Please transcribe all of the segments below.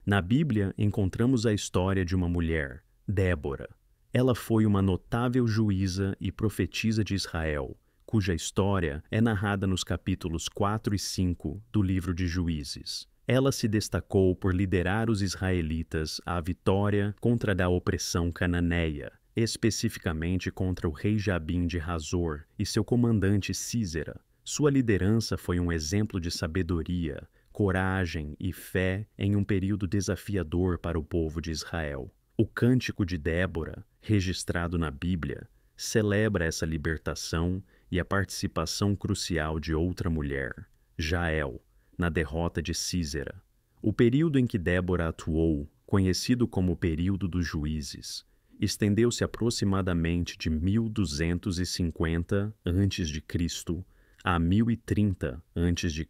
Na Bíblia, encontramos a história de uma mulher, Débora. Ela foi uma notável juíza e profetisa de Israel, cuja história é narrada nos capítulos 4 e 5 do livro de Juízes. Ela se destacou por liderar os israelitas à vitória contra a opressão cananeia, especificamente contra o rei Jabim de Hazor e seu comandante Sísera. Sua liderança foi um exemplo de sabedoria, coragem e fé em um período desafiador para o povo de Israel. O Cântico de Débora, registrado na Bíblia, celebra essa libertação e a participação crucial de outra mulher, Jael, na derrota de Sísera. O período em que Débora atuou, conhecido como o período dos juízes, estendeu-se aproximadamente de 1250 a.C. a 1030 a.C.,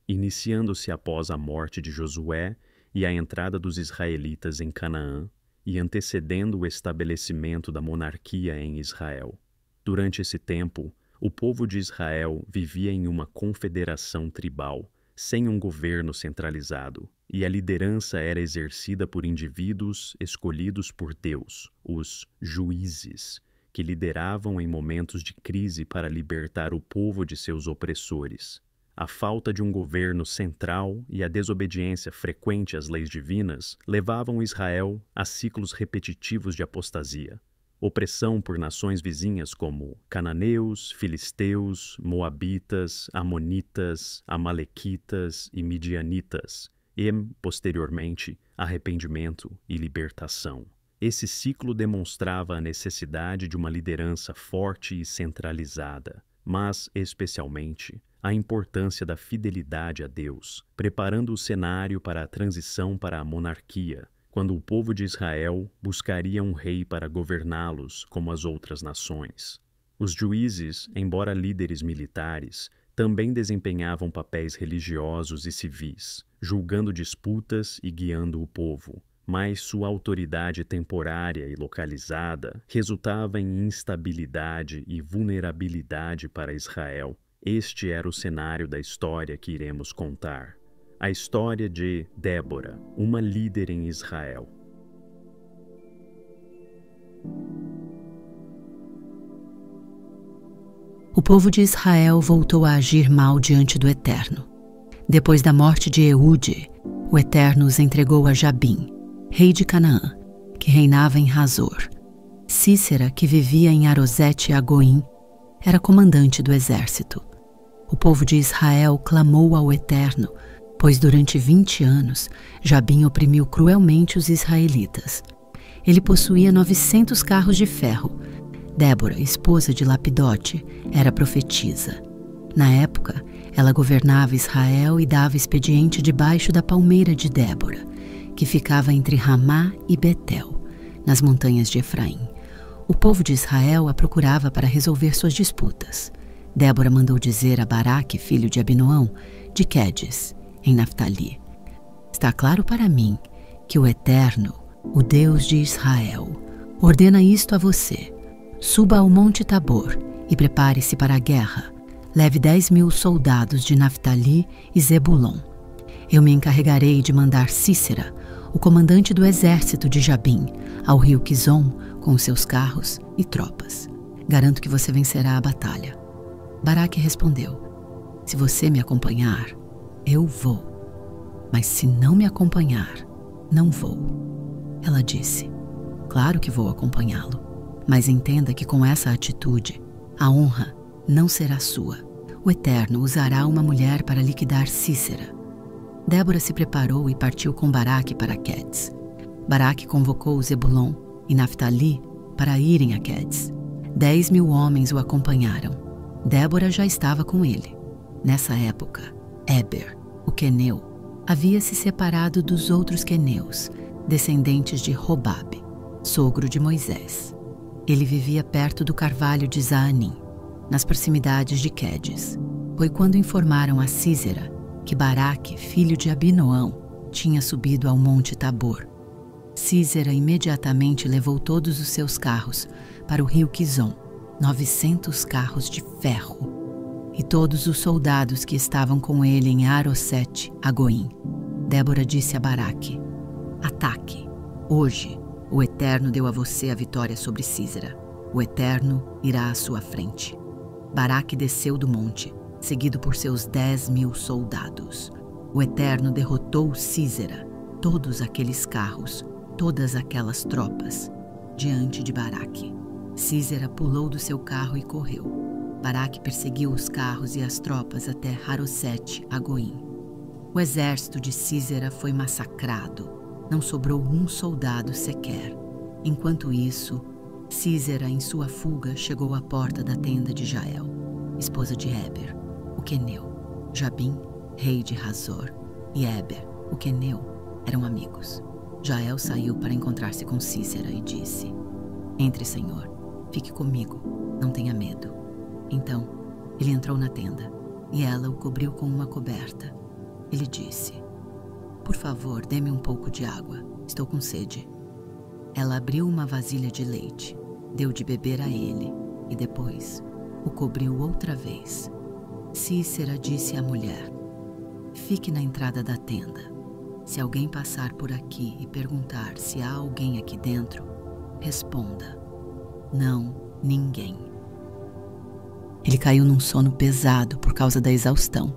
iniciando-se após a morte de Josué e a entrada dos israelitas em Canaã e antecedendo o estabelecimento da monarquia em Israel. Durante esse tempo, o povo de Israel vivia em uma confederação tribal, sem um governo centralizado, e a liderança era exercida por indivíduos escolhidos por Deus, os juízes, que lideravam em momentos de crise para libertar o povo de seus opressores. A falta de um governo central e a desobediência frequente às leis divinas levavam Israel a ciclos repetitivos de apostasia. Opressão por nações vizinhas como cananeus, filisteus, moabitas, amonitas, amalequitas e midianitas, e, posteriormente, arrependimento e libertação. Esse ciclo demonstrava a necessidade de uma liderança forte e centralizada, mas, especialmente, a importância da fidelidade a Deus, preparando o cenário para a transição para a monarquia, quando o povo de Israel buscaria um rei para governá-los como as outras nações. Os juízes, embora líderes militares, também desempenhavam papéis religiosos e civis, julgando disputas e guiando o povo, mas sua autoridade temporária e localizada resultava em instabilidade e vulnerabilidade para Israel. Este era o cenário da história que iremos contar. A história de Débora, uma líder em Israel. O povo de Israel voltou a agir mal diante do Eterno. Depois da morte de Eude, o Eterno os entregou a Jabim, rei de Canaã, que reinava em Hazor. Sísera, que vivia em Arosete-Agoim, era comandante do exército. O povo de Israel clamou ao Eterno, pois durante 20 anos Jabim oprimiu cruelmente os israelitas. Ele possuía 900 carros de ferro. Débora, esposa de Lapidote, era profetisa. Na época, ela governava Israel e dava expediente debaixo da palmeira de Débora, que ficava entre Ramá e Betel, nas montanhas de Efraim. O povo de Israel a procurava para resolver suas disputas. Débora mandou dizer a Baraque, filho de Abinoão, de Quedes, em Naftali: está claro para mim que o Eterno, o Deus de Israel, ordena isto a você: suba ao Monte Tabor e prepare-se para a guerra. Leve 10.000 soldados de Naftali e Zebulon. Eu me encarregarei de mandar Sísera, o comandante do exército de Jabim, ao rio Quizon com seus carros e tropas. Garanto que você vencerá a batalha. Baraque respondeu: se você me acompanhar, eu vou. Mas se não me acompanhar, não vou. Ela disse: claro que vou acompanhá-lo, mas entenda que com essa atitude, a honra não será sua. O Eterno usará uma mulher para liquidar Sísera. Débora se preparou e partiu com Baraque para Quedes. Baraque convocou Zebulon e Naftali para irem a Quedes. 10.000 homens o acompanharam. Débora já estava com ele. Nessa época, Éber, o queneu, havia se separado dos outros queneus, descendentes de Robabe, sogro de Moisés. Ele vivia perto do carvalho de Zaanim, nas proximidades de Quedes. Foi quando informaram a Sísera que Baraque, filho de Abinoão, tinha subido ao Monte Tabor. Sísera imediatamente levou todos os seus carros para o rio Quizon, 900 carros de ferro, e todos os soldados que estavam com ele em Arosete-Agoim. Débora disse a Baraque: Ataque. Hoje, o Eterno deu a você a vitória sobre Sísera. O Eterno irá à sua frente. Baraque desceu do monte, seguido por seus 10.000 soldados. O Eterno derrotou Sísera, todos aqueles carros, todas aquelas tropas, diante de Baraque. Sísera pulou do seu carro e correu. Baraque perseguiu os carros e as tropas até Harosete-Agoim. O exército de Sísera foi massacrado. Não sobrou um soldado sequer. Enquanto isso, Sísera, em sua fuga, chegou à porta da tenda de Jael, esposa de Heber, o queneu. Jabim, rei de Hazor, e Heber, o queneu, eram amigos. Jael saiu para encontrar-se com Sísera e disse: "Entre, Senhor, fique comigo, não tenha medo." Então, ele entrou na tenda, e ela o cobriu com uma coberta. Ele disse: "Por favor, dê-me um pouco de água, estou com sede." Ela abriu uma vasilha de leite, deu de beber a ele, e depois o cobriu outra vez. Sísera disse à mulher: "Fique na entrada da tenda. Se alguém passar por aqui e perguntar se há alguém aqui dentro, responda: não, ninguém." Ele caiu num sono pesado por causa da exaustão.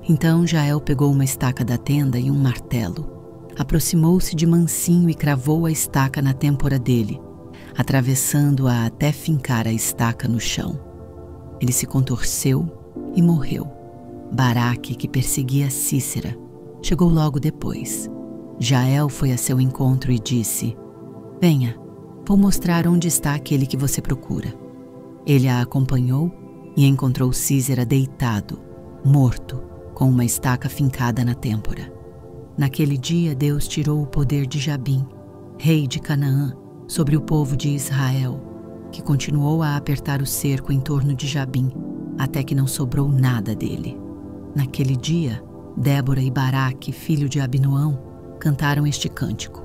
Então Jael pegou uma estaca da tenda e um martelo. Aproximou-se de mansinho e cravou a estaca na têmpora dele, atravessando-a até fincar a estaca no chão. Ele se contorceu e morreu. Baraque, que perseguia Sísera, chegou logo depois. Jael foi a seu encontro e disse: "Venha, vou mostrar onde está aquele que você procura." Ele a acompanhou e encontrou Sísera deitado, morto, com uma estaca fincada na têmpora. Naquele dia Deus tirou o poder de Jabim, rei de Canaã, sobre o povo de Israel, que continuou a apertar o cerco em torno de Jabim, até que não sobrou nada dele. Naquele dia, Débora e Baraque, filho de Abinoão, cantaram este cântico.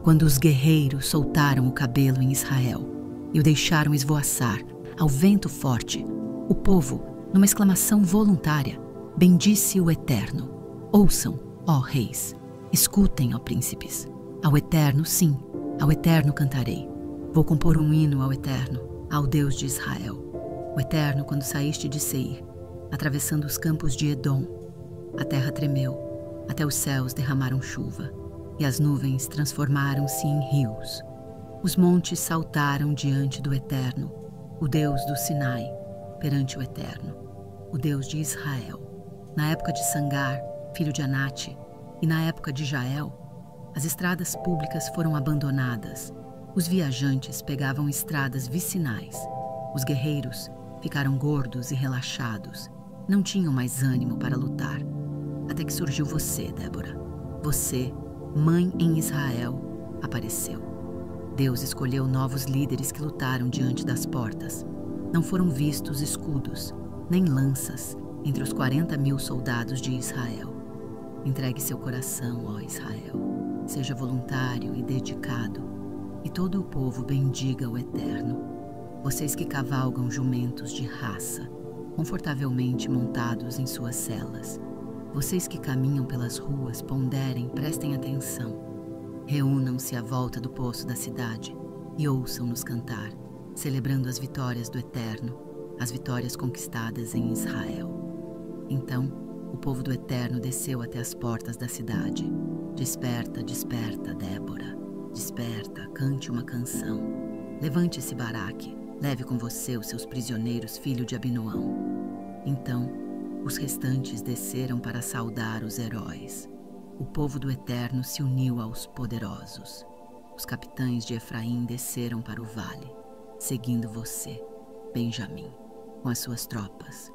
Quando os guerreiros soltaram o cabelo em Israel e o deixaram esvoaçar ao vento forte, o povo, numa exclamação voluntária, bendisse o Eterno. Ouçam, ó reis, escutem, ó príncipes. Ao Eterno, sim, ao Eterno cantarei. Vou compor um hino ao Eterno, ao Deus de Israel. O Eterno, quando saíste de Seir, atravessando os campos de Edom, a terra tremeu, até os céus derramaram chuva, e as nuvens transformaram-se em rios. Os montes saltaram diante do Eterno, o Deus do Sinai, perante o Eterno, o Deus de Israel. Na época de Sangar, filho de Anate, e na época de Jael, as estradas públicas foram abandonadas. Os viajantes pegavam estradas vicinais. Os guerreiros ficaram gordos e relaxados. Não tinham mais ânimo para lutar. Até que surgiu você, Débora. Você, mãe em Israel, apareceu. Deus escolheu novos líderes que lutaram diante das portas. Não foram vistos escudos, nem lanças, entre os 40.000 soldados de Israel. Entregue seu coração, ó Israel. Seja voluntário e dedicado, e todo o povo bendiga o Eterno. Vocês que cavalgam jumentos de raça, confortavelmente montados em suas celas. Vocês que caminham pelas ruas, ponderem, prestem atenção. Reúnam-se à volta do poço da cidade e ouçam-nos cantar, celebrando as vitórias do Eterno, as vitórias conquistadas em Israel. Então, o povo do Eterno desceu até as portas da cidade. Desperta, desperta, Débora. Desperta, cante uma canção. Levante-se, Baraque. Leve com você os seus prisioneiros, filho de Abinoão. Então, os restantes desceram para saudar os heróis. O povo do Eterno se uniu aos poderosos. Os capitães de Efraim desceram para o vale, seguindo você, Benjamim, com as suas tropas.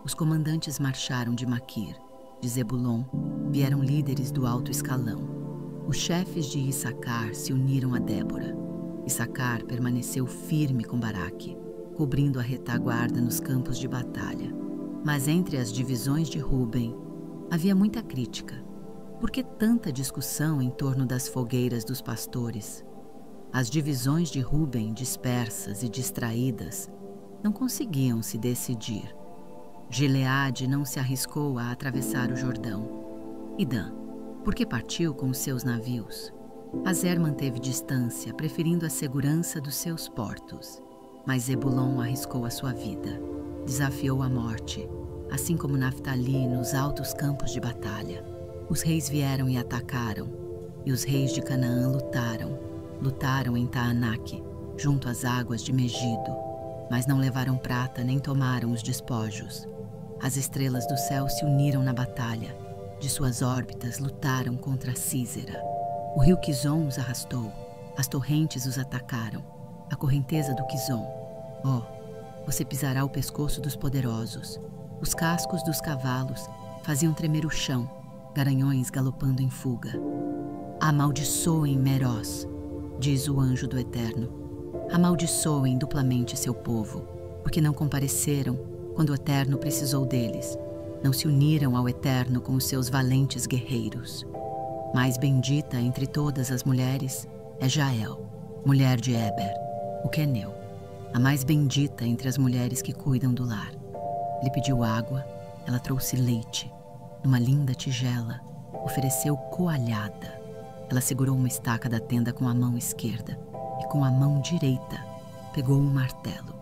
Os comandantes marcharam de Maquir. De Zebulon vieram líderes do alto escalão. Os chefes de Issacar se uniram a Débora. Issacar permaneceu firme com Baraque, cobrindo a retaguarda nos campos de batalha. Mas entre as divisões de Ruben havia muita crítica. Por que tanta discussão em torno das fogueiras dos pastores? As divisões de Ruben, dispersas e distraídas, não conseguiam se decidir. Gileade não se arriscou a atravessar o Jordão. E Dan, por que partiu com os seus navios? Azer manteve distância, preferindo a segurança dos seus portos. Mas Zebulon arriscou a sua vida. Desafiou a morte, assim como Naftali nos altos campos de batalha. Os reis vieram e atacaram, e os reis de Canaã lutaram em Taanaque, junto às águas de Megido, mas não levaram prata nem tomaram os despojos. As estrelas do céu se uniram na batalha, de suas órbitas lutaram contra Císera. O rio Quizon os arrastou, as torrentes os atacaram, a correnteza do Quizon. Você pisará o pescoço dos poderosos. Os cascos dos cavalos faziam tremer o chão, garanhões galopando em fuga. Amaldiçoem Meroz, diz o anjo do Eterno. Amaldiçoem duplamente seu povo, porque não compareceram quando o Eterno precisou deles. Não se uniram ao Eterno com os seus valentes guerreiros. Mais bendita entre todas as mulheres é Jael, mulher de Eber, o queneu, a mais bendita entre as mulheres que cuidam do lar. Ele pediu água, ela trouxe leite. Numa linda tigela, ofereceu coalhada. Ela segurou uma estaca da tenda com a mão esquerda e com a mão direita pegou um martelo.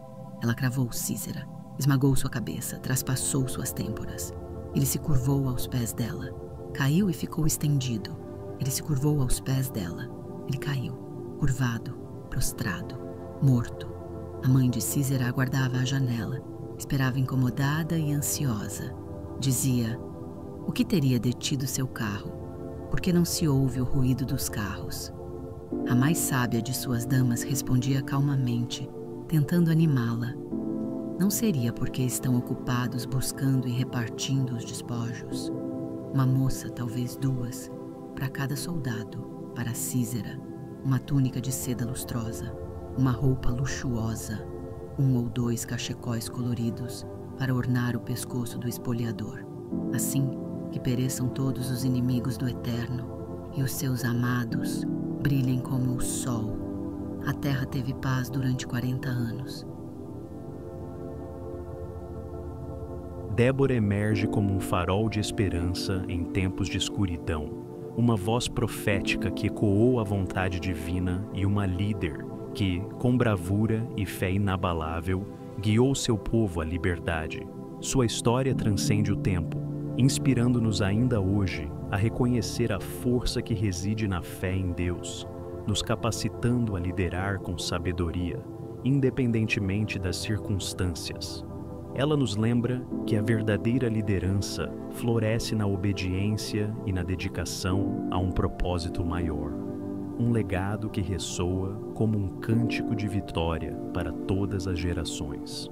Ela cravou Císera, esmagou sua cabeça, traspassou suas têmporas. Ele se curvou aos pés dela. Caiu e ficou estendido. Ele se curvou aos pés dela. Ele caiu, curvado, prostrado, morto. A mãe de Císera aguardava à janela. Esperava incomodada e ansiosa. Dizia: o que teria detido seu carro? Por que não se ouve o ruído dos carros? A mais sábia de suas damas respondia calmamente, tentando animá-la. Não seria porque estão ocupados buscando e repartindo os despojos? Uma moça, talvez duas, para cada soldado, para Císera, uma túnica de seda lustrosa, uma roupa luxuosa, 1 ou 2 cachecóis coloridos para ornar o pescoço do espoliador, assim que pereçam todos os inimigos do Eterno e os seus amados brilhem como o sol. A terra teve paz durante 40 anos. Débora emerge como um farol de esperança em tempos de escuridão, uma voz profética que ecoou a vontade divina e uma líder que, com bravura e fé inabalável, guiou seu povo à liberdade. Sua história transcende o tempo, inspirando-nos ainda hoje a reconhecer a força que reside na fé em Deus, nos capacitando a liderar com sabedoria, independentemente das circunstâncias. Ela nos lembra que a verdadeira liderança floresce na obediência e na dedicação a um propósito maior. Um legado que ressoa como um cântico de vitória para todas as gerações.